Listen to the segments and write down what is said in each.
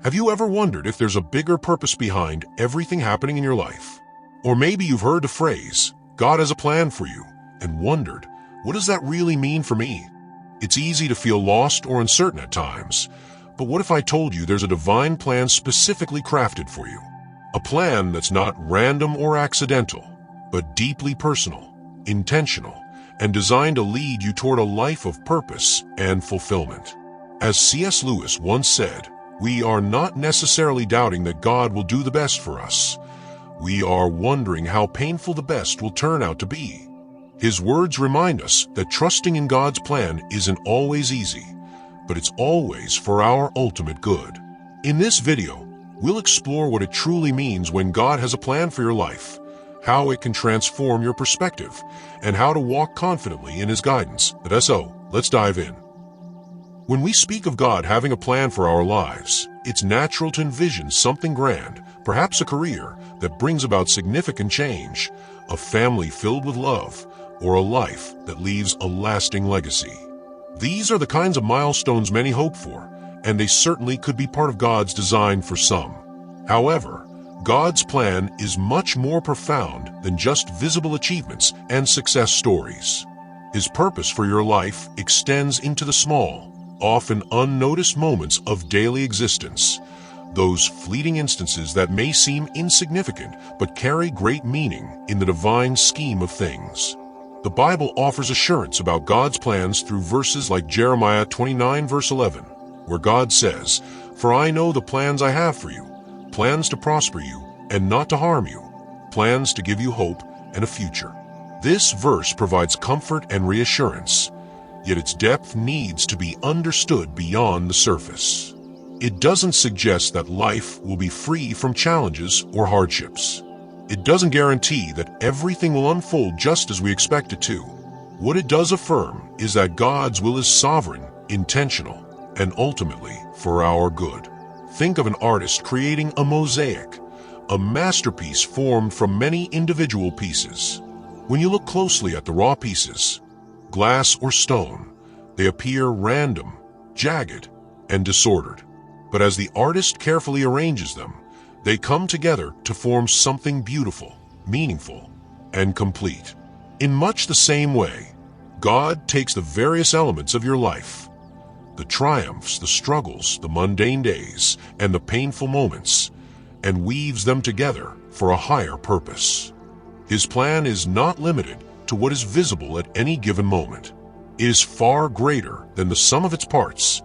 Have you ever wondered if there's a bigger purpose behind everything happening in your life? Or maybe you've heard the phrase, God has a plan for you, and wondered, what does that really mean for me? It's easy to feel lost or uncertain at times, but what if I told you there's a divine plan specifically crafted for you? A plan that's not random or accidental, but deeply personal, intentional, and designed to lead you toward a life of purpose and fulfillment. As C.S. Lewis once said, we are not necessarily doubting that God will do the best for us. We are wondering how painful the best will turn out to be. His words remind us that trusting in God's plan isn't always easy, but it's always for our ultimate good. In this video, we'll explore what it truly means when God has a plan for your life, how it can transform your perspective, and how to walk confidently in His guidance. So, let's dive in. When we speak of God having a plan for our lives, it's natural to envision something grand, perhaps a career that brings about significant change, a family filled with love, or a life that leaves a lasting legacy. These are the kinds of milestones many hope for, and they certainly could be part of God's design for some. However, God's plan is much more profound than just visible achievements and success stories. His purpose for your life extends into the small, often unnoticed moments of daily existence, those fleeting instances that may seem insignificant but carry great meaning in the divine scheme of things. The Bible offers assurance about God's plans through verses like Jeremiah 29 verse 11, where God says, "For I know the plans I have for you, plans to prosper you and not to harm you, plans to give you hope and a future." This verse provides comfort and reassurance, yet its depth needs to be understood beyond the surface. It doesn't suggest that life will be free from challenges or hardships. It doesn't guarantee that everything will unfold just as we expect it to. What it does affirm is that God's will is sovereign, intentional, and ultimately for our good. Think of an artist creating a mosaic, a masterpiece formed from many individual pieces. When you look closely at the raw pieces, glass or stone, they appear random, jagged, and disordered. But as the artist carefully arranges them, they come together to form something beautiful, meaningful, and complete. In much the same way, God takes the various elements of your life, the triumphs, the struggles, the mundane days, and the painful moments, and weaves them together for a higher purpose. His plan is not limited to what is visible at any given moment. It is far greater than the sum of its parts,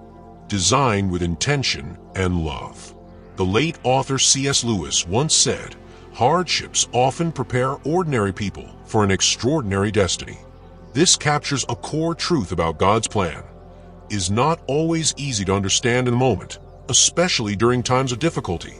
designed with intention and love. The late author C.S. Lewis once said, "Hardships often prepare ordinary people for an extraordinary destiny." This captures a core truth about God's plan. It is not always easy to understand in the moment, especially during times of difficulty,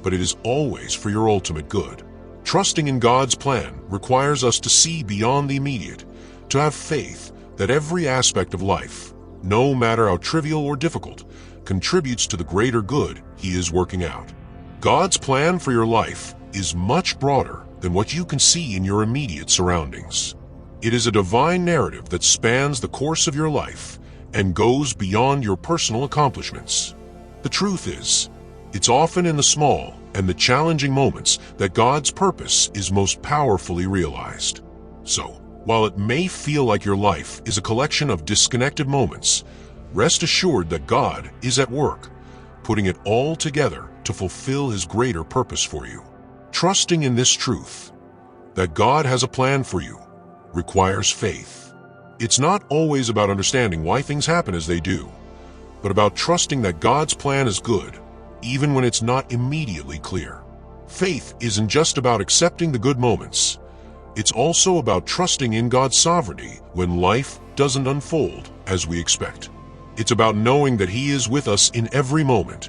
but it is always for your ultimate good. Trusting in God's plan requires us to see beyond the immediate, to have faith that every aspect of life, no matter how trivial or difficult, contributes to the greater good He is working out. God's plan for your life is much broader than what you can see in your immediate surroundings. It is a divine narrative that spans the course of your life and goes beyond your personal accomplishments. The truth is, it's often in the small and the challenging moments that God's purpose is most powerfully realized. So, while it may feel like your life is a collection of disconnected moments, rest assured that God is at work, putting it all together to fulfill His greater purpose for you. Trusting in this truth, that God has a plan for you, requires faith. It's not always about understanding why things happen as they do, but about trusting that God's plan is good, even when it's not immediately clear. Faith isn't just about accepting the good moments. It's also about trusting in God's sovereignty when life doesn't unfold as we expect. It's about knowing that He is with us in every moment,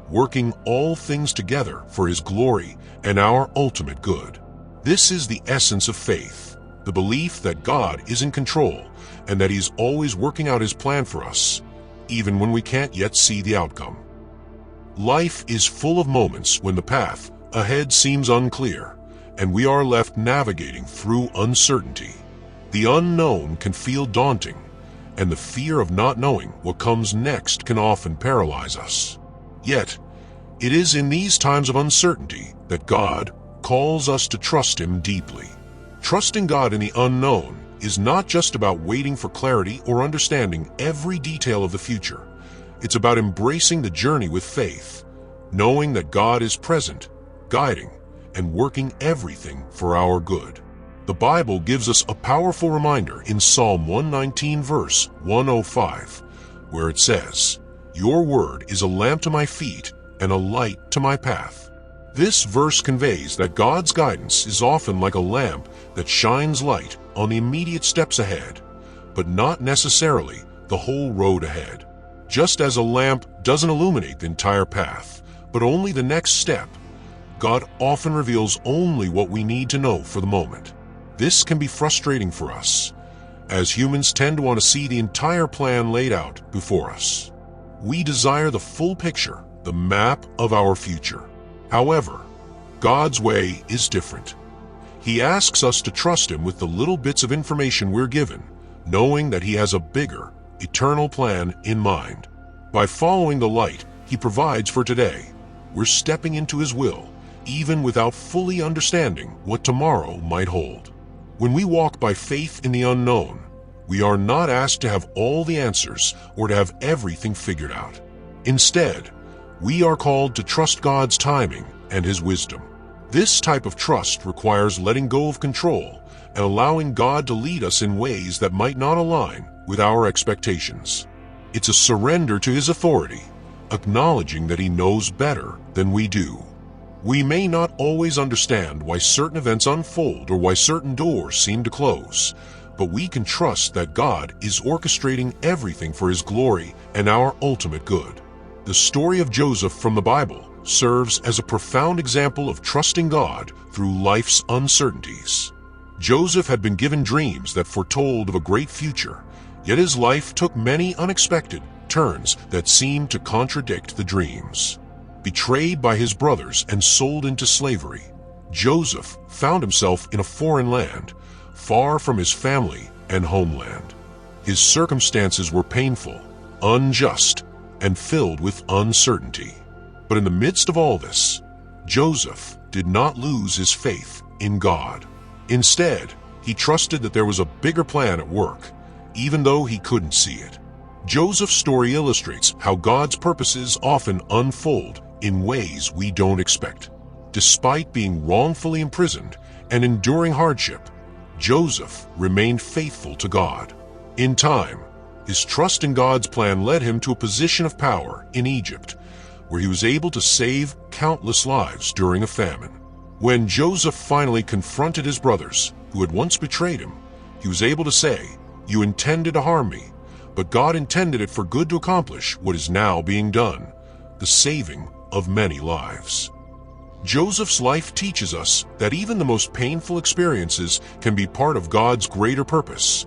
working all things together for His glory and our ultimate good. This is the essence of faith, the belief that God is in control and that He's always working out His plan for us, even when we can't yet see the outcome. Life is full of moments when the path ahead seems unclear, and we are left navigating through uncertainty. The unknown can feel daunting, and the fear of not knowing what comes next can often paralyze us. Yet, It is in these times of uncertainty that God calls us to trust Him deeply. Trusting God in the unknown is not just about waiting for clarity or understanding every detail of the future. It's about embracing the journey with faith, knowing that God is present, guiding, and working everything for our good. The Bible gives us a powerful reminder in Psalm 119 verse 105, where it says, "Your word is a lamp to my feet and a light to my path." This verse conveys that God's guidance is often like a lamp that shines light on the immediate steps ahead, but not necessarily the whole road ahead. Just as a lamp doesn't illuminate the entire path, but only the next step, God often reveals only what we need to know for the moment. This can be frustrating for us, as humans tend to want to see the entire plan laid out before us. We desire the full picture, the map of our future. However, God's way is different. He asks us to trust Him with the little bits of information we're given, knowing that He has a bigger, eternal plan in mind. By following the light He provides for today, we're stepping into His will, even without fully understanding what tomorrow might hold. When we walk by faith in the unknown, we are not asked to have all the answers or to have everything figured out. Instead, we are called to trust God's timing and His wisdom. This type of trust requires letting go of control and allowing God to lead us in ways that might not align with our expectations. It's a surrender to His authority, acknowledging that He knows better than we do. We may not always understand why certain events unfold or why certain doors seem to close, but we can trust that God is orchestrating everything for His glory and our ultimate good. The story of Joseph from the Bible serves as a profound example of trusting God through life's uncertainties. Joseph had been given dreams that foretold of a great future, yet his life took many unexpected turns that seemed to contradict the dreams. Betrayed by his brothers and sold into slavery, Joseph found himself in a foreign land, far from his family and homeland. His circumstances were painful, unjust, and filled with uncertainty. But in the midst of all this, Joseph did not lose his faith in God. Instead, he trusted that there was a bigger plan at work, even though he couldn't see it. Joseph's story illustrates how God's purposes often unfold in ways we don't expect. Despite being wrongfully imprisoned and enduring hardship, Joseph remained faithful to God. In time, his trust in God's plan led him to a position of power in Egypt, where he was able to save countless lives during a famine. When Joseph finally confronted his brothers, who had once betrayed him, he was able to say, "You intended to harm me, but God intended it for good to accomplish what is now being done, the saving of many lives." Joseph's life teaches us that even the most painful experiences can be part of God's greater purpose,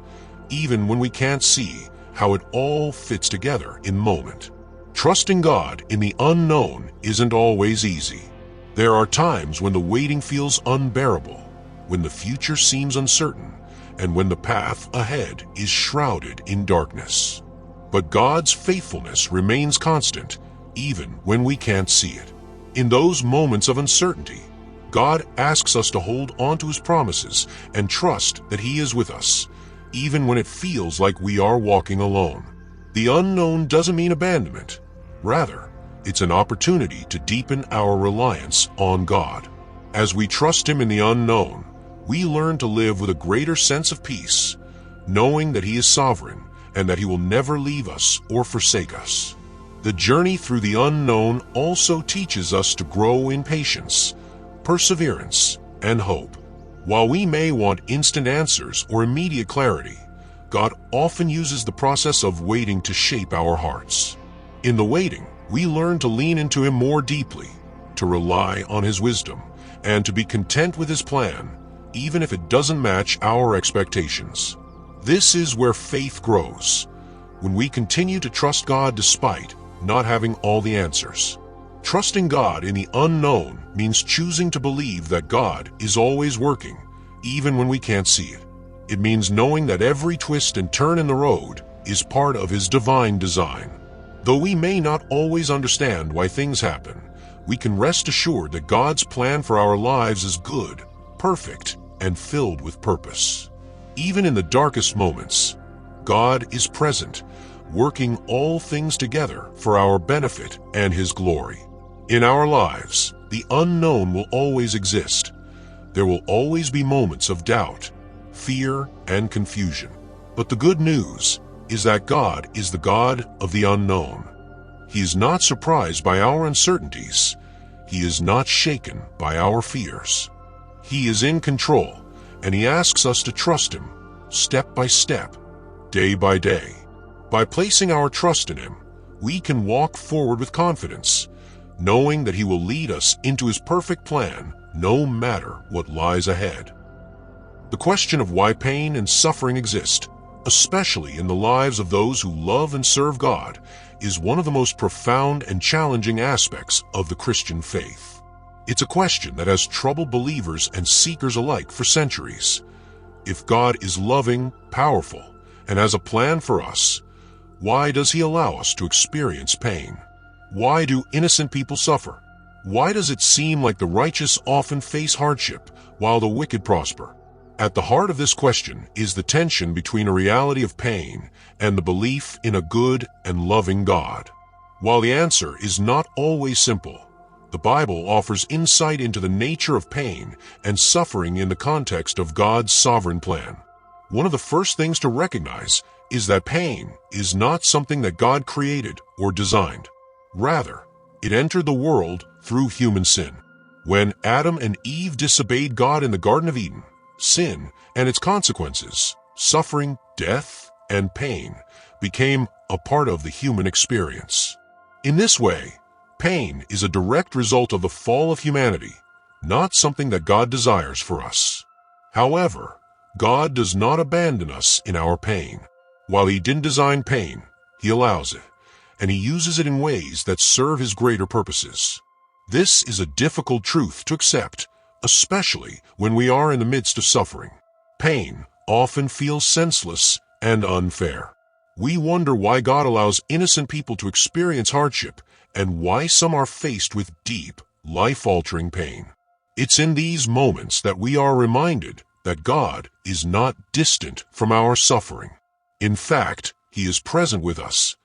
even when we can't see how it all fits together in the moment. Trusting God in the unknown isn't always easy. There are times when the waiting feels unbearable, when the future seems uncertain, and when the path ahead is shrouded in darkness. But God's faithfulness remains constant, even when we can't see it. In those moments of uncertainty, God asks us to hold on to His promises and trust that He is with us, even when it feels like we are walking alone. The unknown doesn't mean abandonment. Rather, it's an opportunity to deepen our reliance on God. As we trust Him in the unknown, we learn to live with a greater sense of peace, knowing that He is sovereign and that He will never leave us or forsake us. The journey through the unknown also teaches us to grow in patience, perseverance, and hope. While we may want instant answers or immediate clarity, God often uses the process of waiting to shape our hearts. In the waiting, we learn to lean into Him more deeply, to rely on His wisdom, and to be content with His plan, even if it doesn't match our expectations. This is where faith grows, when we continue to trust God despite not having all the answers. Trusting God in the unknown means choosing to believe that God is always working, even when we can't see it. It means knowing that every twist and turn in the road is part of His divine design. Though we may not always understand why things happen, we can rest assured that God's plan for our lives is good, perfect, and filled with purpose. Even in the darkest moments, God is present, working all things together for our benefit and His glory. In our lives, the unknown will always exist. There will always be moments of doubt, fear, and confusion. But the good news is that God is the God of the unknown. He is not surprised by our uncertainties. He is not shaken by our fears. He is in control, and He asks us to trust Him, step by step, day by day. By placing our trust in Him, we can walk forward with confidence, knowing that He will lead us into His perfect plan no matter what lies ahead. The question of why pain and suffering exist, especially in the lives of those who love and serve God, is one of the most profound and challenging aspects of the Christian faith. It's a question that has troubled believers and seekers alike for centuries. If God is loving, powerful, and has a plan for us, why does He allow us to experience pain? Why do innocent people suffer? Why does it seem like the righteous often face hardship while the wicked prosper? At the heart of this question is the tension between a reality of pain and the belief in a good and loving God. While the answer is not always simple, the Bible offers insight into the nature of pain and suffering in the context of God's sovereign plan. One of the first things to recognize is that pain is not something that God created or designed. Rather, it entered the world through human sin. When Adam and Eve disobeyed God in the Garden of Eden, sin and its consequences, suffering, death, and pain, became a part of the human experience. In this way, pain is a direct result of the fall of humanity, not something that God desires for us. However, God does not abandon us in our pain. While He didn't design pain, He allows it, and He uses it in ways that serve His greater purposes. This is a difficult truth to accept, especially when we are in the midst of suffering. Pain often feels senseless and unfair. We wonder why God allows innocent people to experience hardship and why some are faced with deep, life-altering pain. It's in these moments that we are reminded that God is not distant from our suffering. In fact, He is present with us,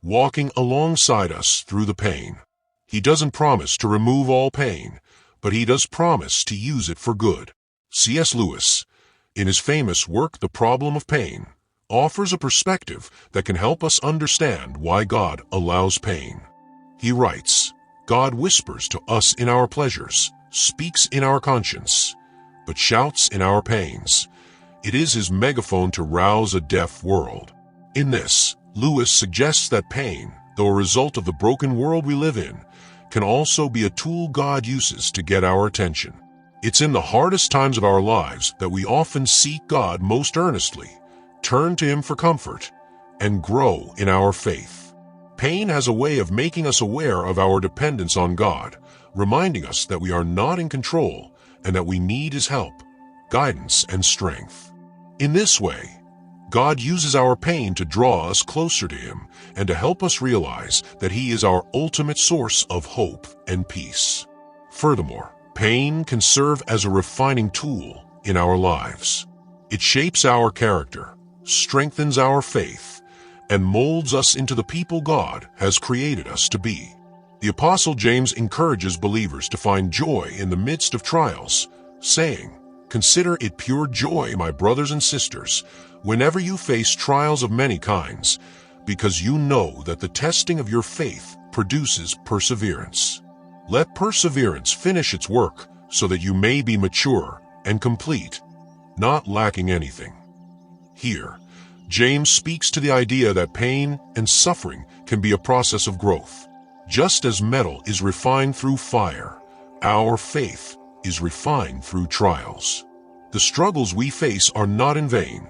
walking alongside us through the pain. He doesn't promise to remove all pain, but He does promise to use it for good. C.S. Lewis, in his famous work The Problem of Pain, offers a perspective that can help us understand why God allows pain. He writes, "God whispers to us in our pleasures, speaks in our conscience, but shouts in our pains. It is His megaphone to rouse a deaf world." In this, Lewis suggests that pain, though a result of the broken world we live in, can also be a tool God uses to get our attention. It's in the hardest times of our lives that we often seek God most earnestly, turn to Him for comfort, and grow in our faith. Pain has a way of making us aware of our dependence on God, reminding us that we are not in control and that we need His help, guidance, and strength. In this way, God uses our pain to draw us closer to Him and to help us realize that He is our ultimate source of hope and peace. Furthermore, pain can serve as a refining tool in our lives. It shapes our character, strengthens our faith, and molds us into the people God has created us to be. The Apostle James encourages believers to find joy in the midst of trials, saying, "Consider it pure joy, my brothers and sisters, whenever you face trials of many kinds, because you know that the testing of your faith produces perseverance. Let perseverance finish its work, so that you may be mature and complete, not lacking anything." Here, James speaks to the idea that pain and suffering can be a process of growth. Just as metal is refined through fire, our faith is refined through trials. The struggles we face are not in vain.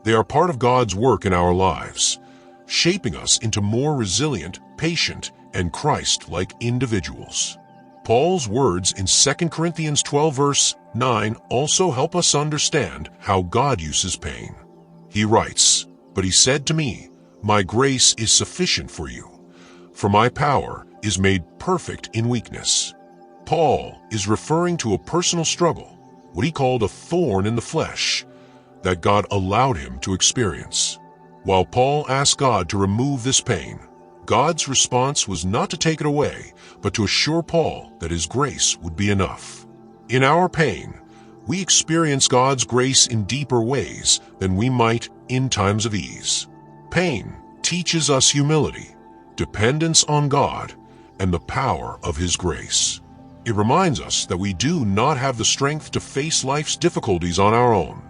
They are part of God's work in our lives, shaping us into more resilient, patient, and Christ-like individuals. Paul's words in 2 Corinthians 12 verse 9 also help us understand how God uses pain. He writes, "But He said to me, 'My grace is sufficient for you, for my power is made perfect in weakness. Paul is referring to a personal struggle, what he called a thorn in the flesh, that God allowed him to experience. While Paul asked God to remove this pain, God's response was not to take it away, but to assure Paul that his grace would be enough. In our pain, we experience God's grace in deeper ways than we might in times of ease. Pain teaches us humility, dependence on God, and the power of His grace. It reminds us that we do not have the strength to face life's difficulties on our own.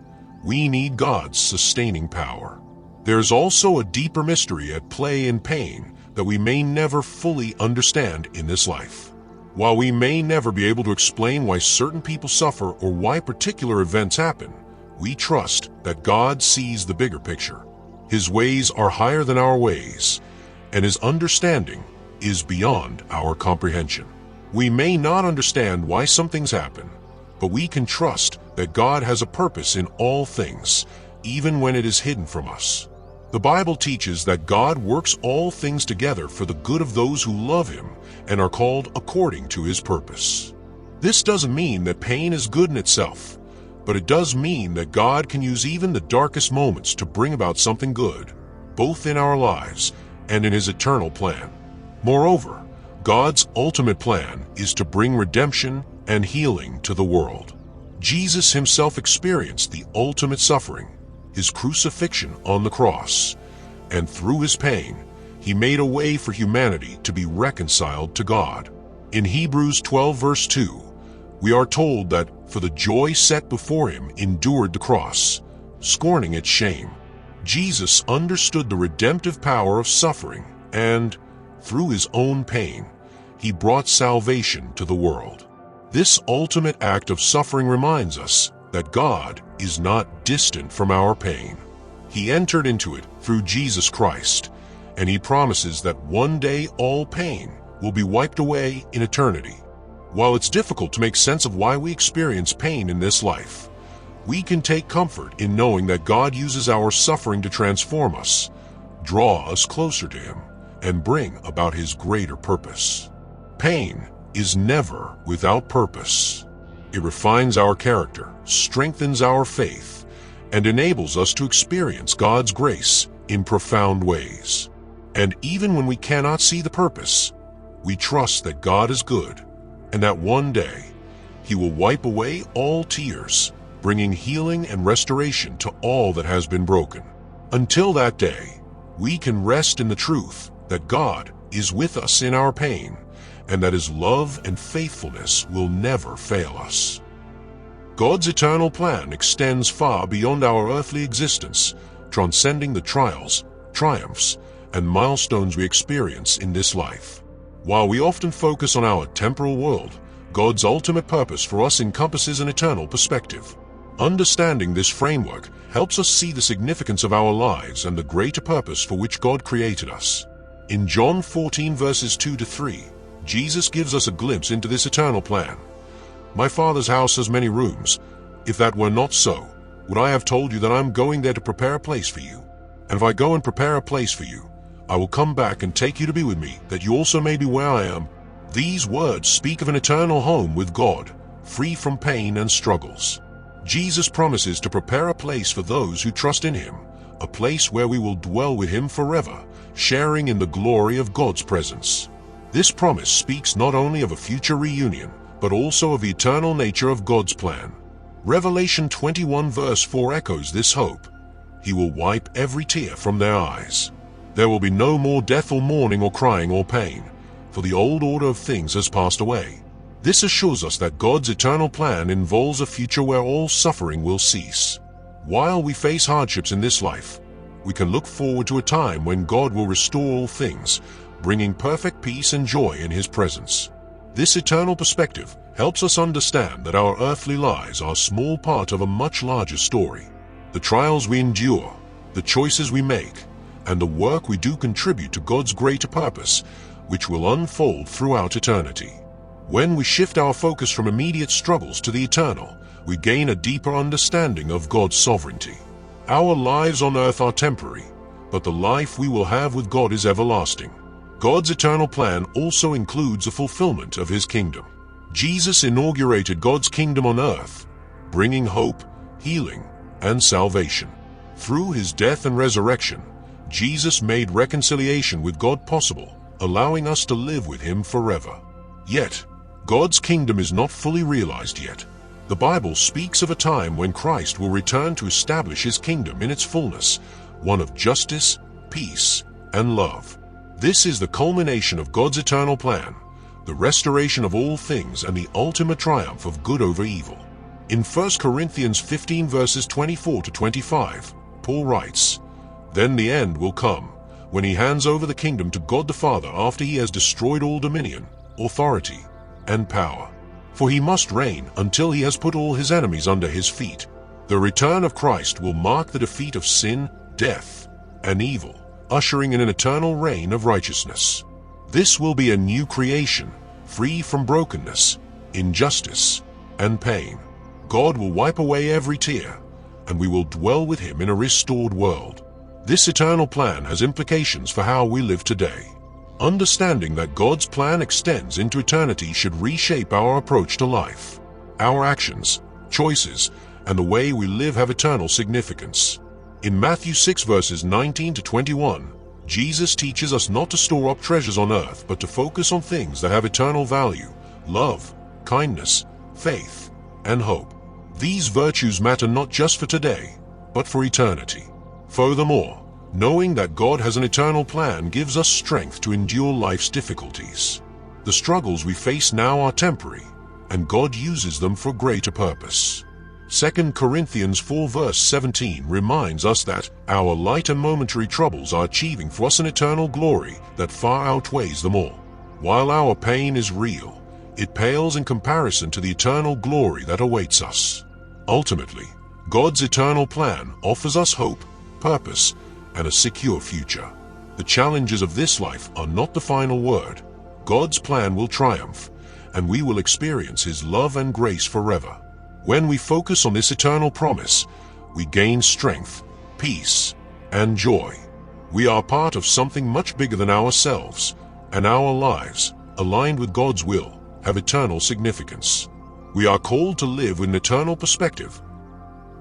We need God's sustaining power. There is also a deeper mystery at play in pain that we may never fully understand in this life. While we may never be able to explain why certain people suffer or why particular events happen, we trust that God sees the bigger picture. His ways are higher than our ways, and His understanding is beyond our comprehension. We may not understand why some things happen, but we can trust that God has a purpose in all things, even when it is hidden from us. The Bible teaches that God works all things together for the good of those who love Him and are called according to His purpose. This doesn't mean that pain is good in itself, but it does mean that God can use even the darkest moments to bring about something good, both in our lives and in His eternal plan. Moreover, God's ultimate plan is to bring redemption and healing to the world. Jesus Himself experienced the ultimate suffering, His crucifixion on the cross, and through His pain, He made a way for humanity to be reconciled to God. In Hebrews 12 verse 2, we are told that for the joy set before Him endured the cross, scorning its shame. Jesus understood the redemptive power of suffering, and through His own pain, He brought salvation to the world. This ultimate act of suffering reminds us that God is not distant from our pain. He entered into it through Jesus Christ, and He promises that one day all pain will be wiped away in eternity. While it's difficult to make sense of why we experience pain in this life, we can take comfort in knowing that God uses our suffering to transform us, draw us closer to Him, and bring about His greater purpose. Pain is never without purpose. It refines our character, strengthens our faith, and enables us to experience God's grace in profound ways. And even when we cannot see the purpose, we trust that God is good, and that one day He will wipe away all tears, bringing healing and restoration to all that has been broken. Until that day, we can rest in the truth that God is with us in our pain, and that His love and faithfulness will never fail us. God's eternal plan extends far beyond our earthly existence, transcending the trials, triumphs, and milestones we experience in this life. While we often focus on our temporal world, God's ultimate purpose for us encompasses an eternal perspective. Understanding this framework helps us see the significance of our lives and the greater purpose for which God created us. In John 14 verses 2-3, Jesus gives us a glimpse into this eternal plan. My Father's house has many rooms. If that were not so, would I have told you that I am going there to prepare a place for you? And if I go and prepare a place for you, I will come back and take you to be with me, that you also may be where I am. These words speak of an eternal home with God, free from pain and struggles. Jesus promises to prepare a place for those who trust in Him, a place where we will dwell with Him forever, sharing in the glory of God's presence. This promise speaks not only of a future reunion, but also of the eternal nature of God's plan. Revelation 21 verse 4 echoes this hope. He will wipe every tear from their eyes. There will be no more death or mourning or crying or pain, for the old order of things has passed away. This assures us that God's eternal plan involves a future where all suffering will cease. While we face hardships in this life, we can look forward to a time when God will restore all things, bringing perfect peace and joy in His presence. This eternal perspective helps us understand that our earthly lives are a small part of a much larger story. The trials we endure, the choices we make, and the work we do contribute to God's greater purpose, which will unfold throughout eternity. When we shift our focus from immediate struggles to the eternal, we gain a deeper understanding of God's sovereignty. Our lives on earth are temporary, but the life we will have with God is everlasting. God's eternal plan also includes the fulfillment of His kingdom. Jesus inaugurated God's kingdom on earth, bringing hope, healing, and salvation. Through His death and resurrection, Jesus made reconciliation with God possible, allowing us to live with Him forever. Yet, God's kingdom is not fully realized yet. The Bible speaks of a time when Christ will return to establish His kingdom in its fullness, one of justice, peace, and love. This is the culmination of God's eternal plan, the restoration of all things and the ultimate triumph of good over evil. In 1 Corinthians 15 verses 24 to 25, Paul writes, "Then the end will come, when He hands over the kingdom to God the Father after He has destroyed all dominion, authority, and power. For He must reign until He has put all His enemies under His feet." The return of Christ will mark the defeat of sin, death, and evil, ushering in an eternal reign of righteousness. This will be a new creation, free from brokenness, injustice, and pain. God will wipe away every tear, and we will dwell with Him in a restored world. This eternal plan has implications for how we live today. Understanding that God's plan extends into eternity should reshape our approach to life. Our actions, choices, and the way we live have eternal significance. In Matthew 6 verses 19 to 21, Jesus teaches us not to store up treasures on earth, but to focus on things that have eternal value: love, kindness, faith, and hope. These virtues matter not just for today, but for eternity. Furthermore, knowing that God has an eternal plan gives us strength to endure life's difficulties. The struggles we face now are temporary, and God uses them for greater purpose. 2 Corinthians 4 verse 17 reminds us that our light and momentary troubles are achieving for us an eternal glory that far outweighs them all. While our pain is real, it pales in comparison to the eternal glory that awaits us. Ultimately, God's eternal plan offers us hope, purpose, and a secure future. The challenges of this life are not the final word. God's plan will triumph, and we will experience His love and grace forever. When we focus on this eternal promise, we gain strength, peace, and joy. We are part of something much bigger than ourselves, and our lives, aligned with God's will, have eternal significance. We are called to live with an eternal perspective,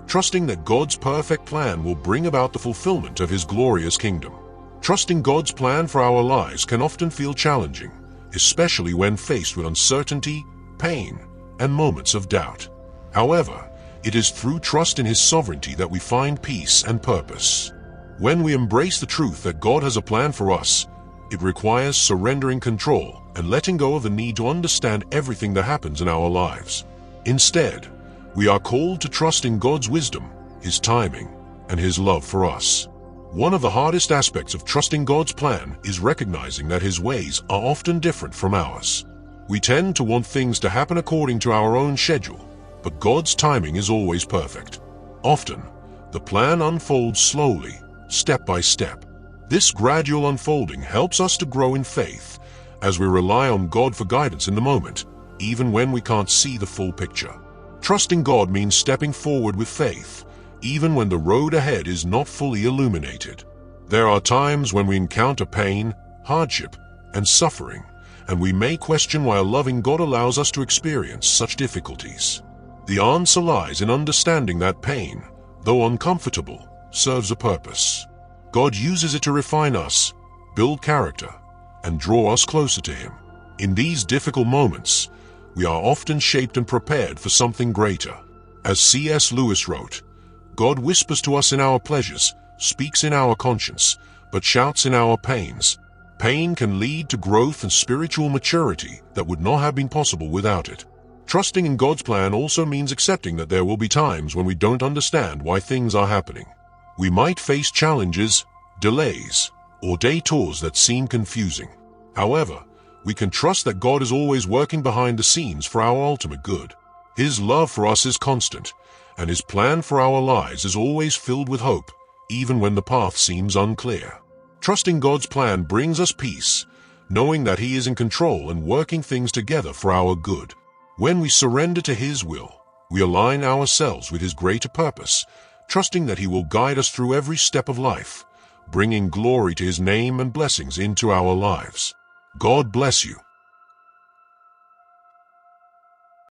trusting that God's perfect plan will bring about the fulfillment of His glorious kingdom. Trusting God's plan for our lives can often feel challenging, especially when faced with uncertainty, pain, and moments of doubt. However, it is through trust in His sovereignty that we find peace and purpose. When we embrace the truth that God has a plan for us, it requires surrendering control and letting go of the need to understand everything that happens in our lives. Instead, we are called to trust in God's wisdom, His timing, and His love for us. One of the hardest aspects of trusting God's plan is recognizing that His ways are often different from ours. We tend to want things to happen according to our own schedule, but God's timing is always perfect. Often, the plan unfolds slowly, step by step. This gradual unfolding helps us to grow in faith, as we rely on God for guidance in the moment, even when we can't see the full picture. Trusting God means stepping forward with faith, even when the road ahead is not fully illuminated. There are times when we encounter pain, hardship, and suffering, and we may question why a loving God allows us to experience such difficulties. The answer lies in understanding that pain, though uncomfortable, serves a purpose. God uses it to refine us, build character, and draw us closer to Him. In these difficult moments, we are often shaped and prepared for something greater. As C.S. Lewis wrote, "God whispers to us in our pleasures, speaks in our conscience, but shouts in our pains." Pain can lead to growth and spiritual maturity that would not have been possible without it. Trusting in God's plan also means accepting that there will be times when we don't understand why things are happening. We might face challenges, delays, or detours that seem confusing. However, we can trust that God is always working behind the scenes for our ultimate good. His love for us is constant, and His plan for our lives is always filled with hope, even when the path seems unclear. Trusting God's plan brings us peace, knowing that He is in control and working things together for our good. When we surrender to His will, we align ourselves with His greater purpose, trusting that He will guide us through every step of life, bringing glory to His name and blessings into our lives. God bless you.